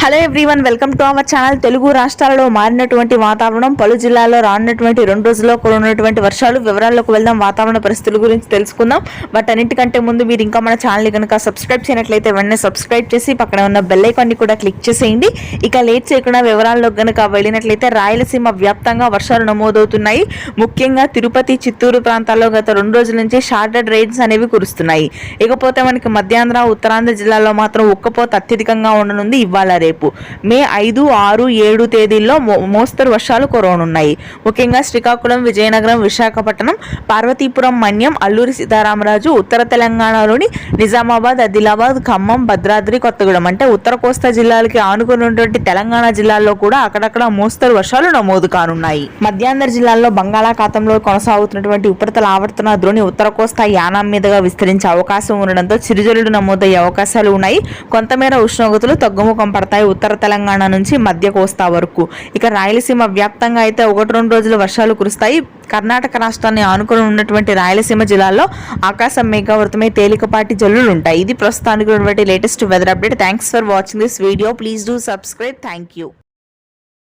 Hello everyone, welcome to our channel. Telugu రాష్ట్రాలలో మారినటువంటి వాతావరణం, పలు జిల్లాల్లో రానున్నటువంటి 2 రోజుల్లో కురనున్నటువంటి వర్షాలు వివరాల్లోకి వెళ్దాం. వాతావరణ పరిస్థితుల గురించి తెలుసుకుందాం. బట్ అన్నిటికంటే ముందు మీరు ఇంకా మన ఛానల్ కనుక సబ్స్క్రైబ్ చేయనట్లయితే వెంటనే సబ్స్క్రైబ్ చేసి పక్కన ఉన్న బెల్ ఐకాన్ని కూడా క్లిక్ చేసేయండి. ఇక లేట్ చేయకుండా వివరాల్లోకి కనుక వెళ్ళినట్లయితే రాయలసీమ వ్యాప్తంగా వర్షాలు నమోదవుతున్నాయి. ముఖ్యంగా తిరుపతి, చిత్తూరు ప్రాంతాల్లో గత 2 రోజుల నుంచి షార్టెడ్ రెయిన్స్ అనేవి కురుస్తున్నాయి. ఇకపోతే మనకి మధ్యాంధ్ర, ఉత్తరాంధ్ర జిల్లాల్లో మాత్రం ఉక్కపోత అత్యధికంగా ఉండనుంది. ఇవాళ రేపు మే 5, 6, 7 తేదీల్లో మోస్తరు వర్షాలు కురవనున్నాయి. ముఖ్యంగా శ్రీకాకుళం, విజయనగరం, విశాఖపట్నం, పార్వతీపురం, మన్యం, అల్లూరి సీతారామరాజు, ఉత్తర తెలంగాణలోని నిజామాబాద్, ఆదిలాబాద్, ఖమ్మం, భద్రాద్రి కొత్తగూడెం అంటే ఉత్తర కోస్తా జిల్లాలకి ఆనుకున్నటువంటి తెలంగాణ జిల్లాల్లో కూడా అక్కడక్కడ మోస్తరు వర్షాలు నమోదు కానున్నాయి. మధ్యాంధ్ర జిల్లాల్లో బంగాళాఖాతంలో కొనసాగుతున్నటువంటి ఉపరితల ఆవర్తన ద్రోణి ఉత్తర కోస్తా యానాం మీదుగా విస్తరించే అవకాశం ఉండడంతో చిరుజల్లులు నమోదయ్యే అవకాశాలు ఉన్నాయి. కొంతమేర ఉష్ణోగ్రతలు తగ్గుముఖం పడతాయి ఉత్తర తెలంగాణ నుంచి మధ్య కోస్తా వరకు. ఇక రాయలసీమ వ్యాప్తంగా అయితే 1-2 రోజులు వర్షాలు కురుస్తాయి. కర్ణాటక రాష్ట్రాన్ని ఆనుకుని ఉన్నటువంటి రాయలసీమ జిల్లాల్లో ఆకాశం మేఘావృతమై తేలికపాటి జల్లులు ఉంటాయి. ఇది ప్రస్తుతానికి ఉన్నటువంటి latest weather update. Thanks for watching this video. Please do subscribe. Thank you.